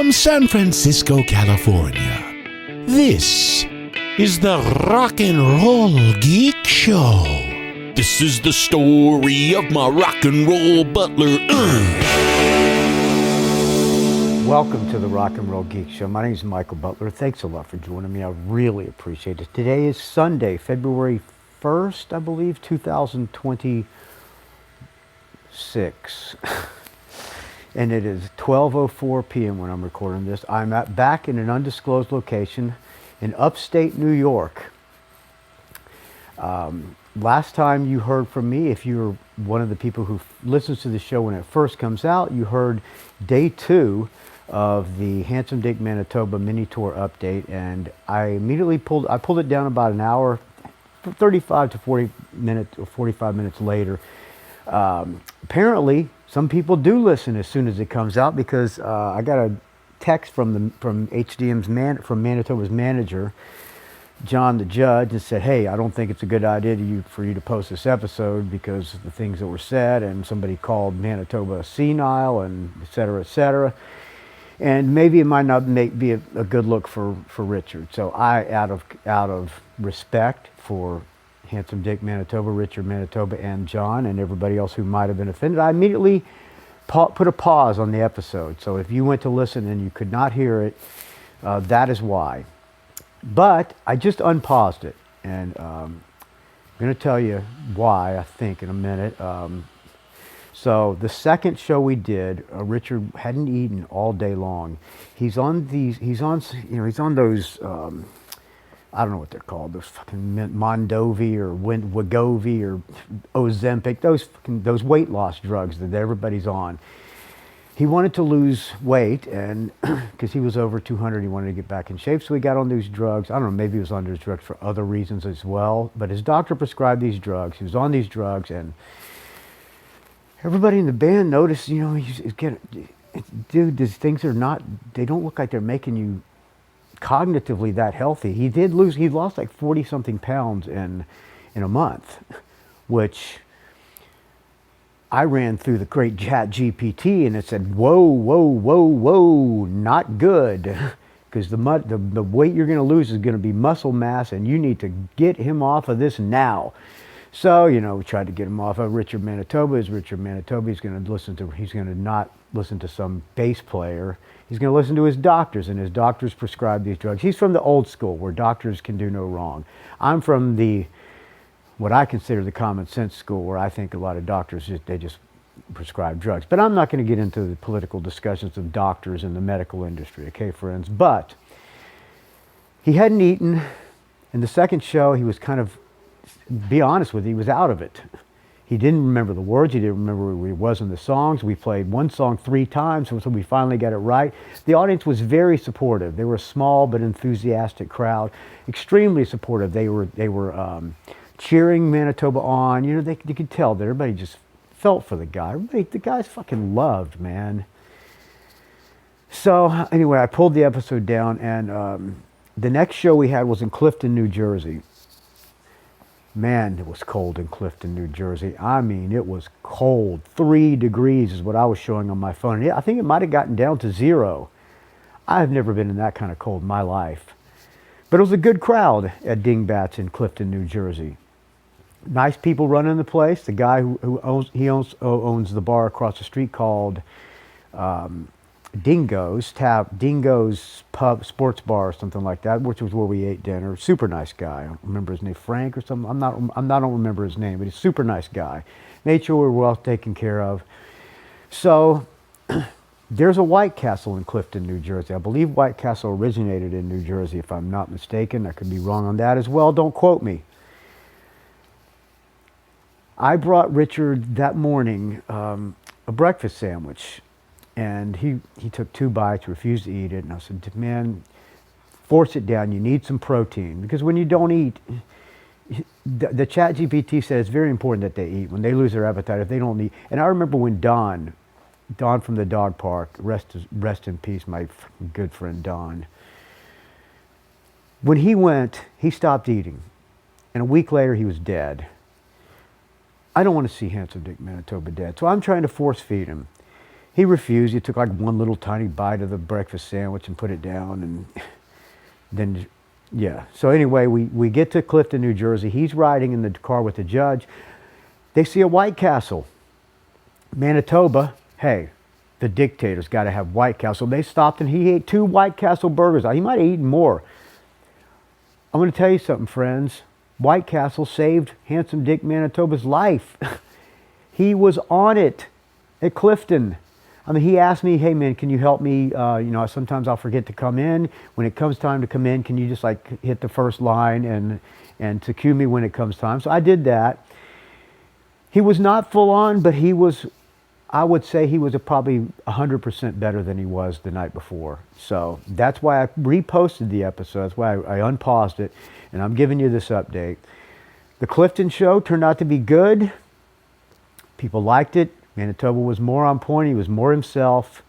From San Francisco, California, this is the Rock and Roll Geek Show. This is the story of my rock and roll butler. Welcome to the Rock and Roll Geek Show. My name is Michael Butler. Thanks a lot for joining me. I really appreciate it. Today is Sunday, February 1st, I believe, 2026. And it is 12:04 p.m. when I'm recording this. I'm back in an undisclosed location in upstate New York. Last time you heard from me, if you're one of the people who listens to the show when it first comes out, you heard day 2 of the Handsome Dick Manitoba mini tour update, and I immediately pulled it down about an hour, 35 to 40 minutes or 45 minutes later. Apparently, some people do listen as soon as it comes out, because I got a text from HDM's from Manitoba's manager, John the Judge, and said, "Hey, I don't think it's a good idea for you to post this episode because of the things that were said," and somebody called Manitoba senile, and et cetera, et cetera. And maybe it might not be a good look for Richard. So I, out of respect for Handsome Dick Manitoba, Richard Manitoba, and John, and everybody else who might have been offended, I immediately put a pause on the episode. So if you went to listen and you could not hear it, that is why. But I just unpaused it, and I'm going to tell you why, I think, in a minute. So the second show we did, Richard hadn't eaten all day long. He's on those, I don't know what they're called, those fucking Mondovi or Wegovy or Ozempic, those weight loss drugs that everybody's on. He wanted to lose weight, and because he was over 200, he wanted to get back in shape, so he got on these drugs. I don't know, maybe he was on these drugs for other reasons as well, but his doctor prescribed these drugs. He was on these drugs, and everybody in the band noticed, he's getting, dude, these things they don't look like they're making you cognitively that healthy. He lost like 40 something pounds in a month, which I ran through the great chat GPT, and it said, whoa, not good, because the weight you're going to lose is going to be muscle mass, and you need to get him off of this now. So, we tried to get him off of Richard Manitoba. He's Richard Manitoba. He's going to not listen to some bass player. He's going to listen to his doctors, and his doctors prescribe these drugs. He's from the old school, where doctors can do no wrong. I'm from what I consider the common sense school, where I think a lot of doctors, they just prescribe drugs. But I'm not going to get into the political discussions of doctors in the medical industry, okay, friends? But he hadn't eaten. In the second show, he was kind of, be honest with you, he was out of it. He didn't remember the words. He didn't remember where he was in the songs. We played one song 3 times, so we finally got it right. The audience was very supportive. They were a small but enthusiastic crowd, extremely supportive. They were cheering Manitoba on. You could tell that everybody just felt for the guy. The guy's fucking loved, man. So anyway, I pulled the episode down, and the next show we had was in Clifton, New Jersey. Man, it was cold in Clifton, New Jersey. I mean, it was cold. 3 degrees is what I was showing on my phone. I think it might have gotten down to 0. I've never been in that kind of cold in my life. But it was a good crowd at Dingbats in Clifton, New Jersey. Nice people running the place. The guy who owns the bar across the street called Dingo's Pub Sports Bar or something like that, which was where we ate dinner. Super nice guy. I don't remember his name, Frank or something. I don't remember his name, but he's a super nice guy. Made sure we were well taken care of. So there's a White Castle in Clifton, New Jersey. I believe White Castle originated in New Jersey, if I'm not mistaken. I could be wrong on that as well. Don't quote me. I brought Richard that morning a breakfast sandwich. And he took 2 bites, refused to eat it. And I said, "Man, force it down. You need some protein." Because when you don't eat, the chat GPT said it's very important that they eat. When they lose their appetite, if they don't eat. And I remember when Don from the dog park, rest in peace, my good friend Don. When he went, he stopped eating. And a week later, he was dead. I don't want to see Handsome Dick Manitoba dead. So I'm trying to force feed him. He refused. He took like one little tiny bite of the breakfast sandwich and put it down, and then, yeah. So anyway, we get to Clifton, New Jersey. He's riding in the car with the judge. They see a White Castle. Manitoba, hey, the dictator's got to have White Castle. They stopped and he ate 2 White Castle burgers. He might have eaten more. I'm going to tell you something, friends. White Castle saved Handsome Dick Manitoba's life. He was on it at Clifton. I mean, he asked me, hey man, can you help me? Sometimes I'll forget to come in. When it comes time to come in, can you just like hit the first line and to cue me when it comes time? So I did that. He was not full on, but he was, I would say he was probably 100% better than he was the night before. So that's why I reposted the episode. That's why I unpaused it, and I'm giving you this update. The Clifton show turned out to be good. People liked it. Manitoba was more on point. He was more himself.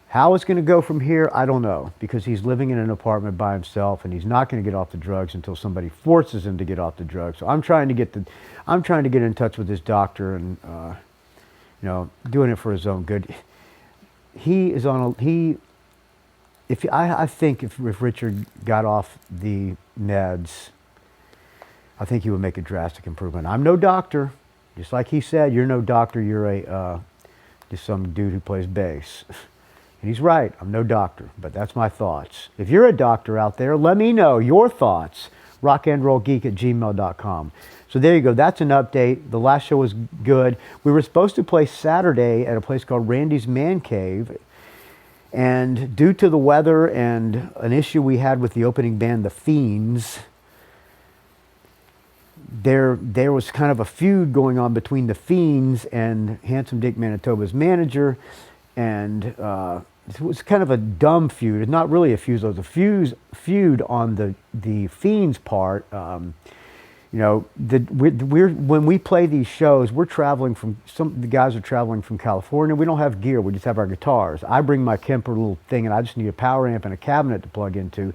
How it's going to go from here, I don't know, because he's living in an apartment by himself, and he's not going to get off the drugs until somebody forces him to get off the drugs. So I'm trying to get in touch with his doctor, and doing it for his own good. I think if Richard got off the meds, I think he would make a drastic improvement. I'm no doctor. Just like he said, you're no doctor, you're just some dude who plays bass. And he's right, I'm no doctor, but that's my thoughts. If you're a doctor out there, let me know your thoughts. rockandrollgeek@gmail.com. So there you go, that's an update. The last show was good. We were supposed to play Saturday at a place called Randy's Man Cave. And due to the weather and an issue we had with the opening band, The Fiends, there was kind of a feud going on between The Fiends and Handsome Dick Manitoba's manager, and it was kind of a dumb feud. It's not really a feud, it was a feud on the Fiends' part. When we play these shows, we're traveling from, the guys are traveling from California. We don't have gear, we just have our guitars. I bring my Kemper little thing, and I just need a power amp and a cabinet to plug into.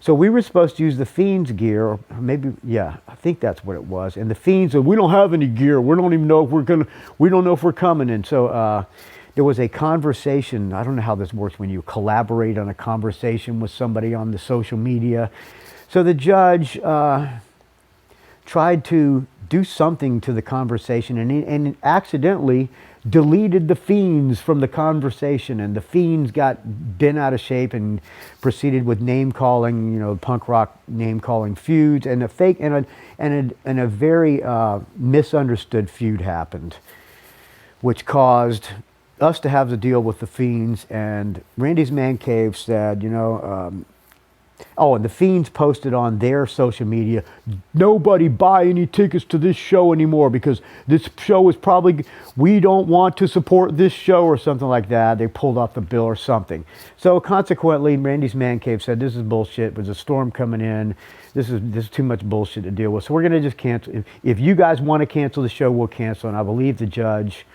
So we were supposed to use the Fiends gear, or maybe, yeah, I think that's what it was. And the Fiends said, we don't have any gear. We don't even know if we don't know if we're coming. And so there was a conversation. I don't know how this works when you collaborate on a conversation with somebody on the social media. So the judge tried to do something to the conversation, and accidentally deleted the Fiends from the conversation, and the Fiends got bent out of shape and proceeded with name calling, punk rock name calling feuds, and a very misunderstood feud happened, which caused us to have to deal with the Fiends. And Randy's Man Cave said, and the Fiends posted on their social media, nobody buy any tickets to this show anymore because this show is probably, we don't want to support this show, or something like that. They pulled off the bill or something. So consequently, Randy's Man Cave said, this is bullshit. There's a storm coming in. This is too much bullshit to deal with. So we're going to just cancel. If you guys want to cancel the show, we'll cancel. And I believe the judge,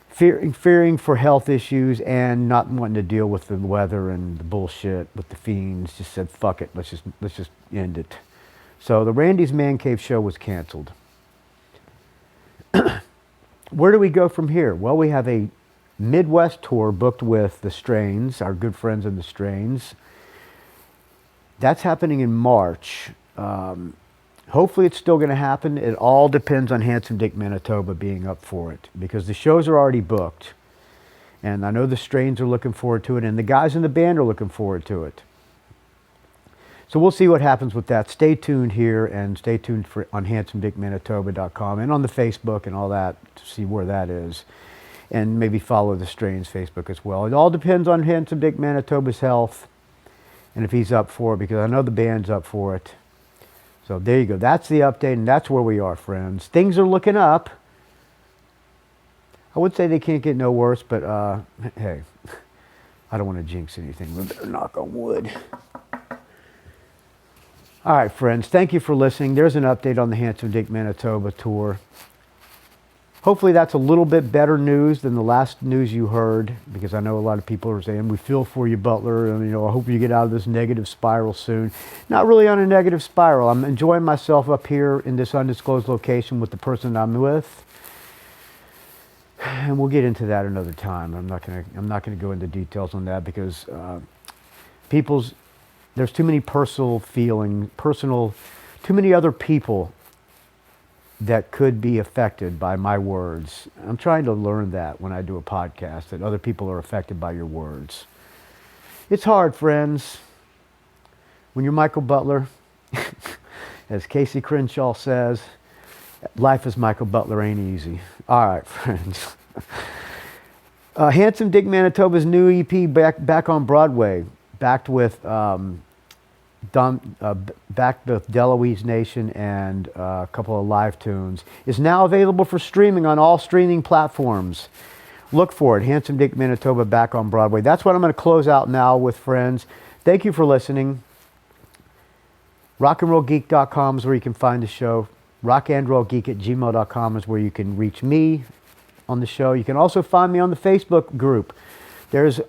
fearing for health issues and not wanting to deal with the weather and the bullshit with the Fiends, just said, fuck it, let's just end it. So the Randy's Man Cave show was canceled. Where do we go from here? Well, we have a Midwest tour booked with the Strains, our good friends in the Strains. That's happening in March. Hopefully it's still going to happen. It all depends on Handsome Dick Manitoba being up for it, because the shows are already booked. And I know the Strains are looking forward to it, and the guys in the band are looking forward to it. So we'll see what happens with that. Stay tuned here, and stay tuned on handsomeDickManitoba.com and on the Facebook and all that to see where that is. And maybe follow the Strains Facebook as well. It all depends on Handsome Dick Manitoba's health and if he's up for it, because I know the band's up for it. So there you go. That's the update, and that's where we are, friends. Things are looking up. I would say they can't get no worse, but hey, I don't want to jinx anything. We better knock on wood. All right, friends. Thank you for listening. There's an update on the Handsome Dick Manitoba tour. Hopefully that's a little bit better news than the last news you heard, because I know a lot of people are saying, we feel for you, Butler, and I hope you get out of this negative spiral soon. Not really on a negative spiral. I'm enjoying myself up here in this undisclosed location with the person I'm with. And we'll get into that another time. I'm not gonna go into details on that because there's too many too many other people that could be affected by my words. I'm trying to learn that when I do a podcast, that other people are affected by your words. It's hard, friends. When you're Michael Butler, as Casey Crenshaw says, life as Michael Butler ain't easy. All right, friends. Handsome Dick Manitoba's new EP back on Broadway, backed with Deloise Nation and a couple of live tunes, is now available for streaming on all streaming platforms. Look for it. Handsome Dick Manitoba back on Broadway. That's what I'm going to close out now with, friends. Thank you for listening. rockandrollgeek.com is where you can find the show. rockandrollgeek@gmail.com is where you can reach me on the show. You can also find me on the Facebook group. There's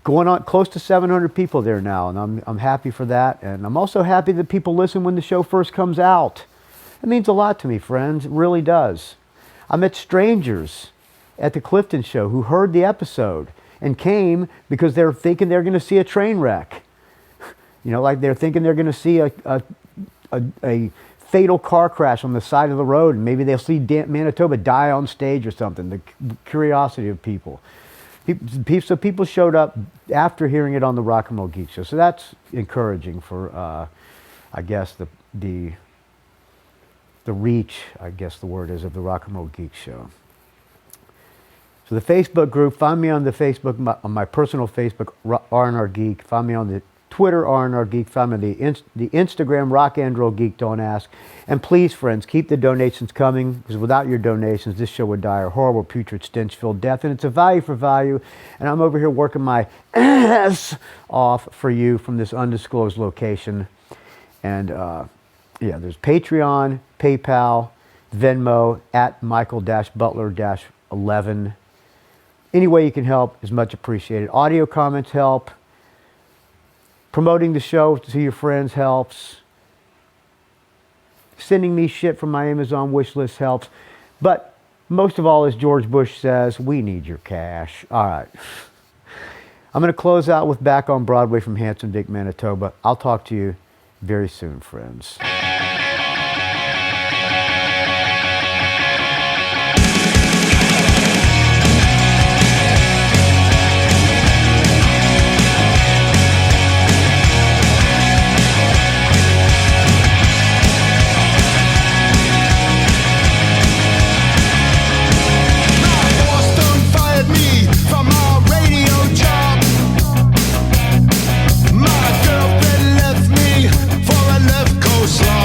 going on close to 700 people there now, and I'm happy for that. And I'm also happy that people listen when the show first comes out. It means a lot to me, friends. It really does. I met strangers at the Clifton show who heard the episode and came because they're thinking they're going to see a train wreck. You know, like they're thinking they're going to see a fatal car crash on the side of the road, and maybe they'll see Manitoba die on stage or something. The curiosity of people. So people showed up after hearing it on the Rock and Roll Geek Show. So that's encouraging for, I guess, the reach, I guess the word is, of the Rock and Roll Geek Show. So the Facebook group, find me on the Facebook, on my personal Facebook, R&R Geek. Find me on the Twitter, R&R Geek. Find me on the Instagram, Rock and Roll Geek, Don't Ask. And please, friends, keep the donations coming, because without your donations, this show would die a horrible, putrid, stench-filled death. And it's a value for value. And I'm over here working my ass off for you from this undisclosed location. And yeah, there's Patreon, PayPal, Venmo, at Michael-Butler-11. Any way you can help is much appreciated. Audio comments help. Promoting the show to your friends helps. Sending me shit from my Amazon wish list helps. But most of all, as George Bush says, we need your cash. All right. I'm going to close out with Back on Broadway from Handsome Dick, Manitoba. I'll talk to you very soon, friends. Coastline.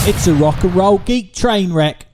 It's a rock and roll geek train wreck.